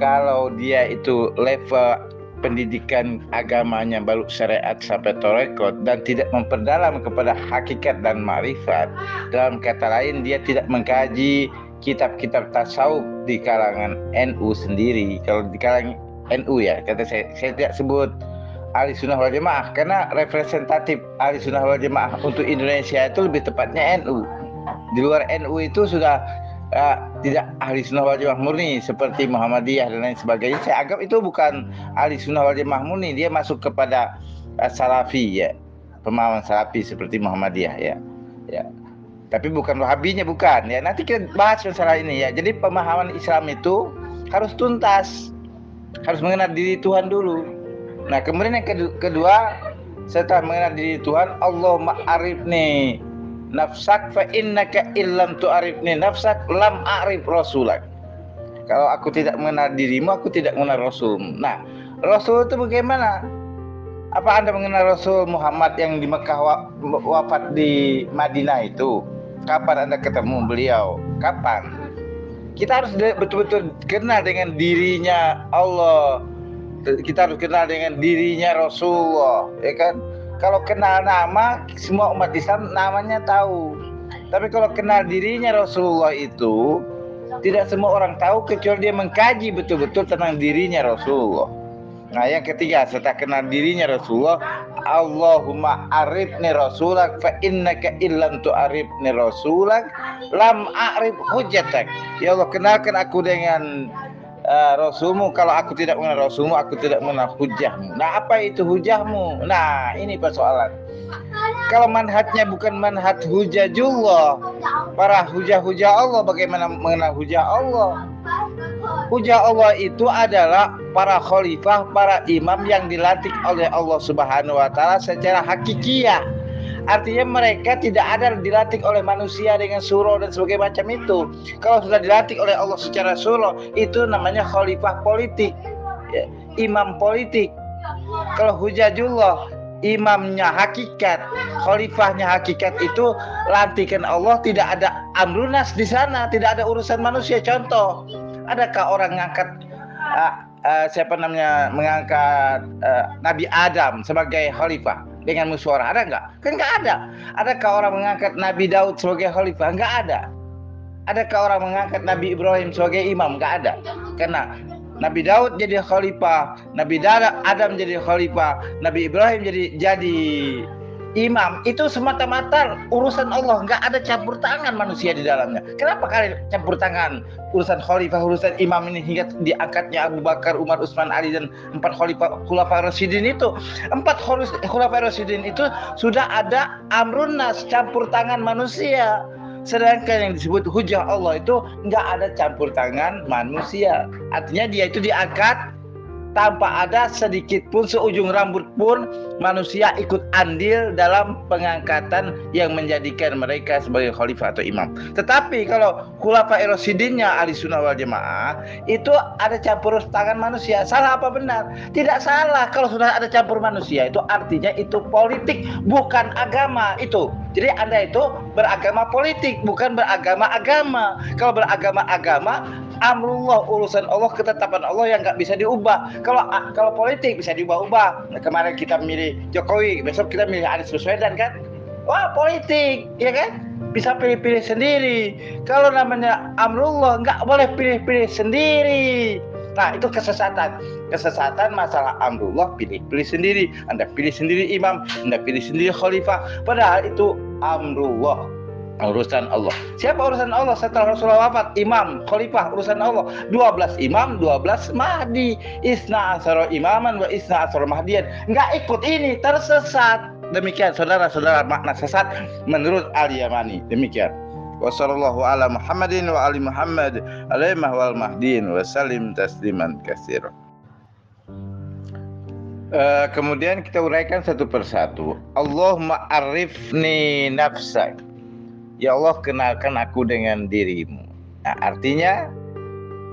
kalau dia itu level pendidikan agamanya baru syariat sampai tarekat dan tidak memperdalam kepada hakikat dan ma'rifat, dalam kata lain dia tidak mengkaji kitab-kitab tasawuf di kalangan NU sendiri. Kalau di kalangan NU ya, kata saya tidak sebut Ahli Sunnah wal Jamaah karena representatif Ahli Sunnah wal Jamaah untuk Indonesia itu lebih tepatnya NU. Di luar NU itu sudah tidak Ahli Sunnah wal Jamaah murni seperti Muhammadiyah dan lain sebagainya. Saya anggap itu bukan Ahli Sunnah wal Jamaah murni, dia masuk kepada Salafi ya, pemahaman Salafi seperti Muhammadiyah ya. Tapi bukan Wahabinya, bukan ya. Nanti kita bahas masalah ini ya. Jadi pemahaman Islam itu harus tuntas, harus mengenal diri Tuhan dulu. Nah kemudian yang kedua, setelah mengenal diri Tuhan, Allahumma arifni nafsak fa innaka illam tu'arifni nafsak lam a'rif rasulak. Kalau aku tidak mengenal dirimu, aku tidak mengenal Rasulmu. Nah Rasul itu bagaimana? Apa Anda mengenal Rasul Muhammad yang di Mekah wafat di Madinah itu? Kapan Anda ketemu beliau? Kapan? Kita harus betul-betul kenal dengan dirinya Allah. Kita harus kenal dengan dirinya Rasulullah, ya kan? Kalau kenal nama, semua umat Islam namanya tahu. Tapi kalau kenal dirinya Rasulullah itu, tidak semua orang tahu kecuali dia mengkaji betul-betul tentang dirinya Rasulullah. Nah yang ketiga, setelah kenal dirinya Rasulullah, Allahumma arifni rasulak fa innaka illam tu'arifni rasulak lam a'rif hujjatak. Ya Allah, kenalkan aku dengan Rasulmu. Kalau aku tidak mengenal Rasulmu, aku tidak mengenal hujahmu. Nah apa itu hujahmu? Nah ini persoalan. Kalau manhajnya bukan manhaj hujajullah, para hujah-hujah Allah, bagaimana mengenal hujah Allah? Hujah Allah itu adalah para khalifah, para imam yang dilantik oleh Allah Subhanahu wa taala secara hakikiyah. Artinya mereka tidak ada dilantik oleh manusia dengan surah dan sebagainya macam itu. Kalau sudah dilantik oleh Allah secara surah, itu namanya khalifah politik ya, imam politik. Kalau hujajullah, imamnya hakikat, khalifahnya hakikat, itu lantikan Allah, tidak ada amrunas di sana, tidak ada urusan manusia. Contoh, adakah orang mengangkat mengangkat Nabi Adam sebagai khalifah dengan musyawarah? Ada nggak? Kan nggak ada. Adakah orang mengangkat Nabi Daud sebagai khalifah? Nggak ada. Adakah orang mengangkat Nabi Ibrahim sebagai imam? Nggak ada. Karena Nabi Daud jadi khalifah, Nabi Adam jadi khalifah, Nabi Ibrahim jadi imam. Itu semata-mata urusan Allah, nggak ada campur tangan manusia di dalamnya. Kenapa kalian campur tangan urusan khalifah, urusan imam ini hingga diangkatnya Abu Bakar, Umar, Utsman, Ali dan 4 khulafaur rasyidin itu? 4 khulafaur rasyidin itu sudah ada amrun nas, campur tangan manusia. Sedangkan yang disebut hujah Allah itu nggak ada campur tangan manusia. Artinya dia itu diangkat tanpa ada sedikit pun, seujung rambut pun manusia ikut andil dalam pengangkatan yang menjadikan mereka sebagai khalifah atau imam. Tetapi kalau khulafaur rasyidinnya Ahli Sunnah wal Jamaah itu ada campur tangan manusia. Salah apa benar? Tidak salah. Kalau sudah ada campur manusia itu artinya itu politik, bukan agama itu. Jadi Anda itu beragama politik, bukan beragama agama. Kalau beragama agama, amrullah, urusan Allah, ketetapan Allah yang nggak bisa diubah. Kalau politik bisa diubah-ubah. Nah, kemarin kita milih Jokowi, besok kita milih Anies Baswedan kan? Wah politik, ya kan? Bisa pilih-pilih sendiri. Kalau namanya amrullah nggak boleh pilih-pilih sendiri. Nah itu kesesatan. Kesesatan masalah amrullah, pilih-pilih sendiri. Anda pilih sendiri imam, Anda pilih sendiri khalifah. Padahal itu amrullah, urusan Allah. Siapa urusan Allah setelah Rasulullah wafat? Imam, khalifah, urusan Allah. 12 imam, 12 mahdi. Isna asara imaman wa isna asara mahdian. Nggak ikut ini, tersesat. Demikian saudara-saudara makna sesat menurut Al-Yamani. Demikian. Wassallallahu ala Muhammadin wa ali Muhammad alaihimah wal mahdiin wa salim tasliman katsira. Kemudian kita uraikan satu persatu. Allahumma arifni nafsak. Ya Allah, kenalkan aku dengan dirimu. Nah, artinya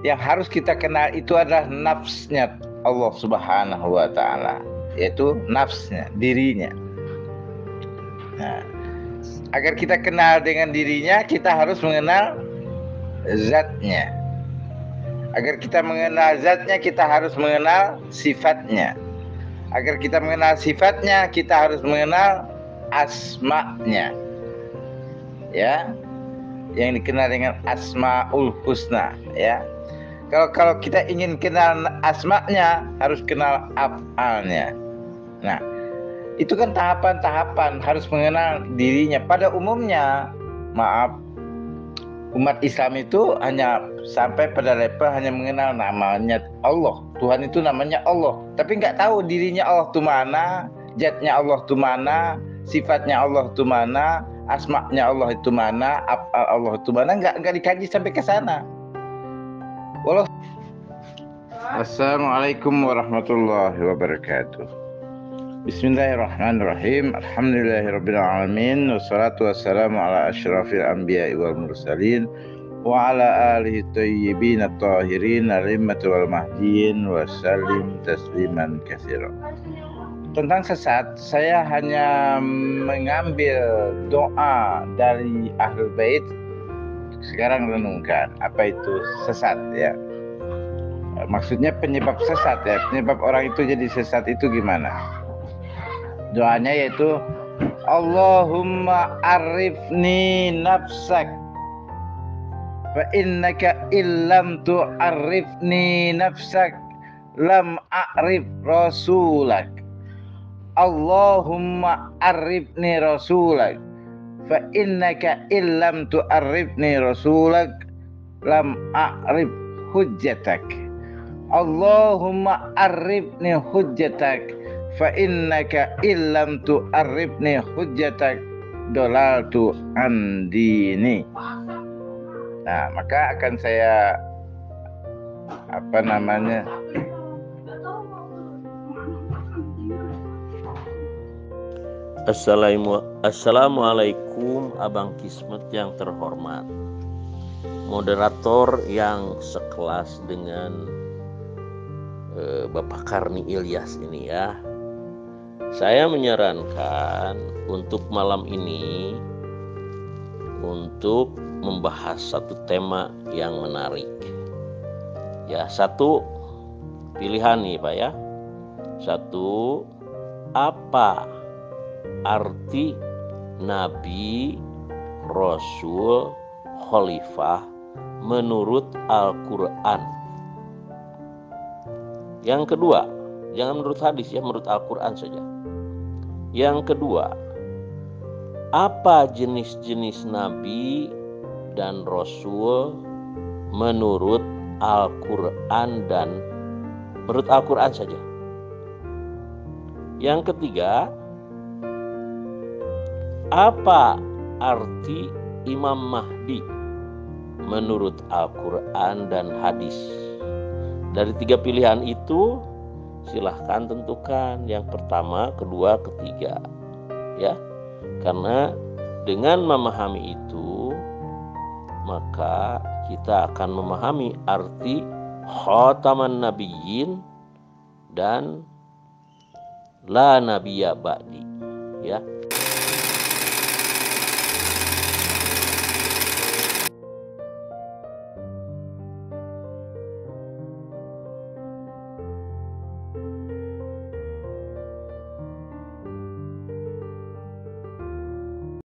yang harus kita kenal itu adalah nafsnya Allah Subhanahu wa ta'ala, yaitu nafsnya, dirinya. Nah, agar kita kenal dengan dirinya, kita harus mengenal zatnya. Agar kita mengenal zatnya, kita harus mengenal sifatnya. Agar kita mengenal sifatnya, kita harus mengenal asma'nya. Ya. yang dikenal dengan Asmaul Husna, ya. Kalau kita ingin kenal asma'nya, harus kenal af'alnya. Nah, itu kan tahapan-tahapan, harus mengenal dirinya. Pada umumnya, maaf, umat Islam itu hanya sampai pada level hanya mengenal namanya Allah. Tuhan itu namanya Allah, tapi nggak tahu dirinya Allah itu mana, zatnya Allah itu mana, sifatnya Allah itu mana, asma'nya Allah itu mana, af'al Allah itu mana, nggak dikaji sampai ke sana. Assalamualaikum warahmatullahi wabarakatuh. Bismillahirrahmanirrahim. Alhamdulillahirabbil alamin, wassalatu wassalamu ala asyrafil anbiya'i wal mursalin wa ala alihi thayyibin at-tahirin al-immati wal mahdiyin wa sallim tasliman katsira. Tentang sesat, saya hanya mengambil doa dari Ahlul Bait. Sekarang renungkan apa itu sesat, ya. Maksudnya penyebab sesat, ya. Penyebab orang itu jadi sesat itu gimana? Doanya yaitu Allahumma arifni nafsak fa innaka illam tu'arifni nafsak lam a'rif rasulak. Allahumma arifni rasulak fa innaka illam tu'arifni rasulak lam a'rif hujjatak. Allahumma arifni hujjatak fa innaka illam tu'arifni hujjatak dolaltu an dini. Nah, maka akan saya Assalamualaikum Abang Kismet yang terhormat, moderator yang sekelas dengan Bapak Karni Ilyas ini, ya. Saya menyarankan untuk malam ini untuk membahas satu tema yang menarik. Ya, satu pilihan nih Pak, ya. Satu, apa arti Nabi, Rasul, Khalifah menurut Al-Quran? Yang kedua, jangan menurut hadis, ya, menurut Al-Quran saja. Yang kedua, apa jenis-jenis Nabi dan Rasul menurut Al-Quran dan menurut Al-Quran saja. Yang ketiga, apa arti Imam Mahdi menurut Al-Quran dan hadis? Dari tiga pilihan itu silahkan tentukan yang pertama, kedua, ketiga, ya. Karena dengan memahami itu, maka kita akan memahami arti khataman nabiyyin dan la nabiyya ba'di, ya.